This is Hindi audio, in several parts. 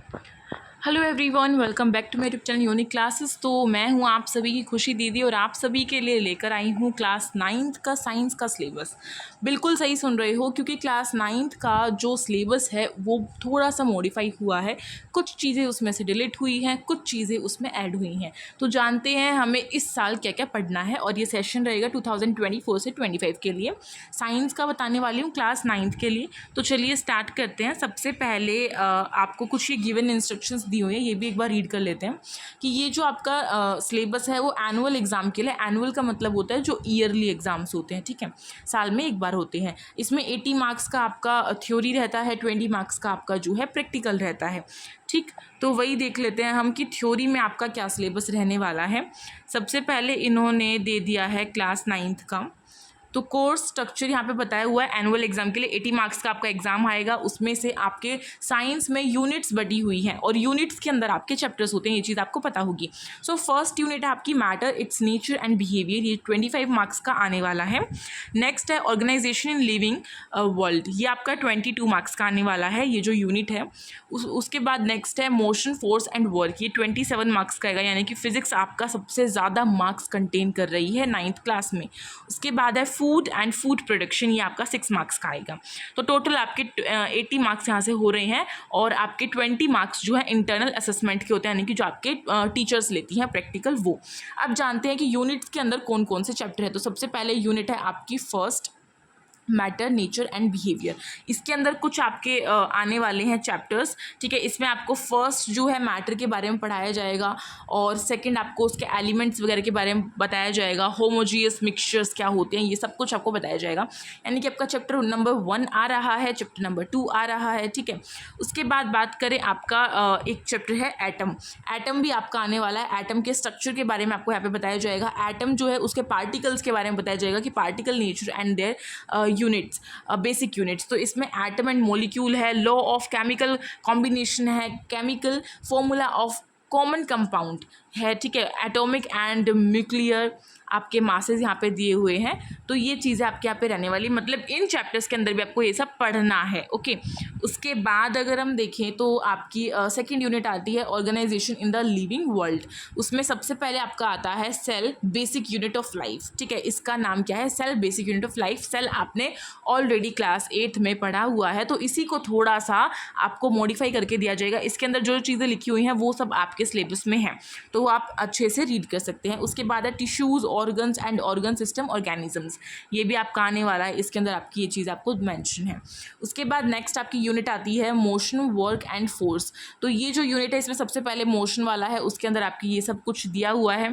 Hello everyone, welcome back to my YouTube channel unique classes. तो मैं हूं आप सभी की खुशी दीदी और आप सभी के लिए लेकर आई हूं क्लास 9th का साइंस का सिलेबस। बिल्कुल सही सुन रहे हो, क्योंकि क्लास 9th का जो सिलेबस है वो थोड़ा सा मॉडिफाई हुआ है। कुछ चीज़ें उसमें से डिलीट हुई हैं, कुछ चीज़ें उसमें ऐड हुई हैं। तो जानते हैं हमें इस साल क्या क्या पढ़ना है, और ये सेशन रहेगा 2024 से 25 के लिए। साइंस का बताने वाली हूँ क्लास 9th के लिए। तो चलिए स्टार्ट करते हैं। सबसे पहले आपको कुछ ये गिवन इंस्ट्रक्शंस दी हुई है, ये भी एक बार रीड कर लेते हैं कि ये जो आपका सिलेबस है वो एनुअल एग्जाम के लिए। एनुअल का मतलब होता है जो ईयरली एग्जाम्स होते हैं, ठीक है, साल में एक बार होते हैं। इसमें 80 मार्क्स का आपका थ्योरी रहता है, 20 मार्क्स का आपका जो है प्रैक्टिकल रहता है। ठीक, तो वही देख लेते हैं हम कि थ्योरी में आपका क्या सिलेबस रहने वाला है। सबसे पहले इन्होंने दे दिया है क्लास 9th का। तो कोर्स स्ट्रक्चर यहाँ पे बताया हुआ है। एनुअल एग्जाम के लिए 80 मार्क्स का आपका एग्जाम आएगा, उसमें से आपके साइंस में यूनिट्स बटी हुई हैं और यूनिट्स के अंदर आपके चैप्टर्स होते हैं, ये चीज़ आपको पता होगी। सो फर्स्ट यूनिट है आपकी matter, it's nature and behaviour, ये 25 मार्क्स का आने वाला है। नेक्स्ट है ऑर्गेनाइजेशन इन लिविंग वर्ल्ड, ये आपका 22 मार्क्स का आने वाला है, ये जो यूनिट है। उसके बाद नेक्स्ट है मोशन फोर्स एंड वर्क, ये 27 मार्क्स का आएगा, यानी कि फिजिक्स आपका सबसे ज़्यादा मार्क्स कंटेन कर रही है 9th क्लास में। उसके बाद है फूड एंड फूड प्रोडक्शन, ये आपका 6 मार्क्स का आएगा। तो टोटल आपके 80 मार्क्स यहाँ से हो रहे हैं, और आपके 20 मार्क्स जो है इंटरनल असेसमेंट के होते हैं, यानी कि जो आपके टीचर्स लेती हैं प्रैक्टिकल वो। अब जानते हैं कि यूनिट्स के अंदर कौन कौन से चैप्टर है। तो सबसे पहले यूनिट है आपकी first, matter nature and behaviour. इसके अंदर कुछ आपके आने वाले हैं चैप्टर्स, ठीक है। इसमें आपको फर्स्ट जो है मैटर के बारे में पढ़ाया जाएगा, और सेकंड आपको उसके एलिमेंट्स वगैरह के बारे में बताया जाएगा, होमोजीनियस मिक्सचर्स क्या होते हैं, ये सब कुछ आपको बताया जाएगा। यानी कि आपका चैप्टर नंबर 1 आ रहा है, चैप्टर नंबर 2 आ रहा है, ठीक है। उसके बाद बात करें आपका एक चैप्टर है एटम। एटम भी आपका आने वाला है। एटम के स्ट्रक्चर के बारे में आपको यहाँ पे बताया जाएगा। एटम जो है उसके पार्टिकल्स के बारे में बताया जाएगा कि particle nature and their units, basic units. तो इसमें एटम एंड मॉलिक्यूल है, लॉ ऑफ केमिकल कॉम्बिनेशन है, chemical formula of common compound है, ठीक है, एटॉमिक एंड न्यूक्लियर आपके मासेस यहाँ पे दिए हुए हैं। तो ये चीज़ें आपके यहाँ पे रहने वाली, मतलब इन चैप्टर्स के अंदर भी आपको ये सब पढ़ना है, ओके। उसके बाद अगर हम देखें तो आपकी सेकंड यूनिट आती है organisation in the living world. उसमें सबसे पहले आपका आता है cell, basic unit of life, ठीक है। इसका नाम क्या है, cell basic unit of life. Cell आपने ऑलरेडी क्लास 8th में पढ़ा हुआ है, तो इसी को थोड़ा सा आपको मॉडिफाई करके दिया जाएगा। इसके अंदर जो चीज़ें लिखी हुई हैं वो सब आपके सिलेबस में हैं, तो आप अच्छे से रीड कर सकते हैं। उसके बाद है tissues, organs and organ system, organisms, ये भी आपका आने वाला है। इसके अंदर आपकी ये चीज़ आपको मेंशन है। उसके बाद नेक्स्ट आपकी यूनिट आती है मोशन, वर्क एंड फोर्स। तो ये जो यूनिट है इसमें सबसे पहले मोशन वाला है, उसके अंदर आपकी ये सब कुछ दिया हुआ है।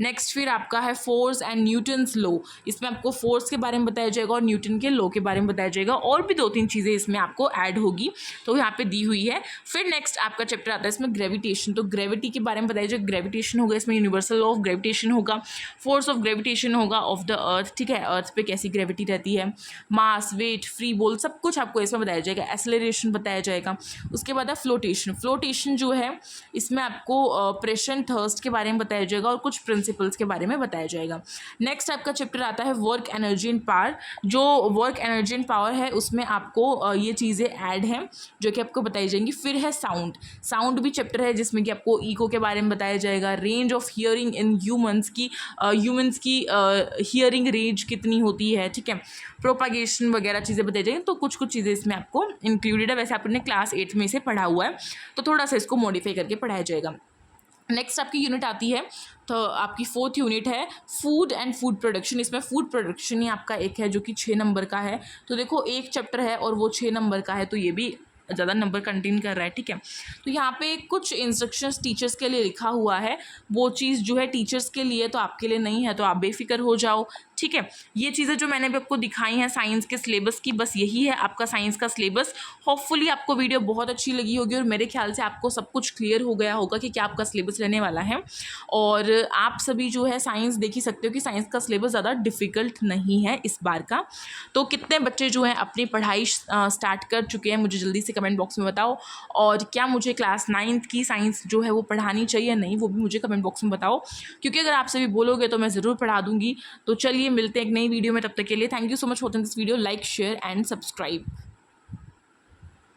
नेक्स्ट फिर आपका है फोर्स एंड न्यूटन्स लॉ, इसमें आपको फोर्स के बारे में बताया जाएगा और न्यूटन के लॉ के बारे में बताया जाएगा, और भी 2-3 चीज़ें इसमें आपको ऐड होगी, तो यहाँ पे दी हुई है। फिर नेक्स्ट आपका चैप्टर आता है इसमें ग्रेविटेशन। तो ग्रेविटी के बारे में बताया जाएगा, ग्रेविटेशन होगा इसमें, यूनिवर्सल लॉ ऑफ ग्रेविटेशन होगा, फोर्स ऑफ ग्रेविटेशन होगा ऑफ द अर्थ, ठीक है, अर्थ पे कैसी ग्रेविटी रहती है, मास, वेट, फ्री बॉल, सब कुछ आपको इसमें बताया जाएगा। एक्सेलरेशन बताया जाएगा। उसके बाद है फ्लोटेशन। फ्लोटेशन जो है इसमें आपको प्रेशर, थर्स्ट के बारे में बताया जाएगा, और कुछ प्रिंसिपल्स के बारे में बताया जाएगा। नेक्स्ट आपका चैप्टर आता है वर्क, एनर्जी एंड पावर। जो वर्क, एनर्जी एंड पावर है उसमें आपको ये चीज़ें ऐड हैं जो कि आपको बताई जाएंगी। फिर है साउंड। साउंड भी चैप्टर है जिसमें कि आपको इको के बारे में बताया जाएगा, range of hearing in humans की हियरिंग रेंज कितनी होती है, ठीक है, प्रोपागेशन वगैरह चीज़ें बताई जाएंगी। तो कुछ चीज़ें इसमें आपको इंक्लूडेड है। वैसे आपने क्लास 8 में से पढ़ा हुआ है, तो थोड़ा सा इसको मॉडिफाई करके पढ़ाया जाएगा। नेक्स्ट आपकी यूनिट आती है, तो आपकी 4th यूनिट है फूड एंड फूड प्रोडक्शन। इसमें फूड प्रोडक्शन ही आपका एक है जो कि 6 नंबर का है। तो देखो एक चैप्टर है और वो 6 नंबर का है, तो ये भी ज़्यादा नंबर कंटेन कर रहा है, ठीक है। तो यहाँ पे कुछ इंस्ट्रक्शंस टीचर्स के लिए लिखा हुआ है, वो चीज़ जो है टीचर्स के लिए, तो आपके लिए नहीं है, तो आप बेफिक्र हो जाओ, ठीक है। ये चीज़ें जो मैंने भी आपको दिखाई हैं साइंस के सिलेबस की, बस यही है आपका साइंस का सिलेबस। होपफुली आपको वीडियो बहुत अच्छी लगी होगी, और मेरे ख्याल से आपको सब कुछ क्लियर हो गया होगा कि क्या आपका सिलेबस रहने वाला है। और आप सभी जो है साइंस देख ही सकते हो कि साइंस का सिलेबस ज़्यादा डिफ़िकल्ट नहीं है इस बार का। तो कितने बच्चे जो हैं अपनी पढ़ाई स्टार्ट कर चुके हैं, मुझे जल्दी से कमेंट बॉक्स में बताओ। और क्या मुझे क्लास 9th की साइंस जो है वो पढ़ानी चाहिए या नहीं, वो भी मुझे कमेंट बॉक्स में बताओ, क्योंकि अगर आप सभी बोलोगे तो मैं ज़रूर पढ़ा दूँगी। तो चलिए मिलते हैं एक नई वीडियो में, तब तक के लिए thank you so much for this video, like, share and subscribe.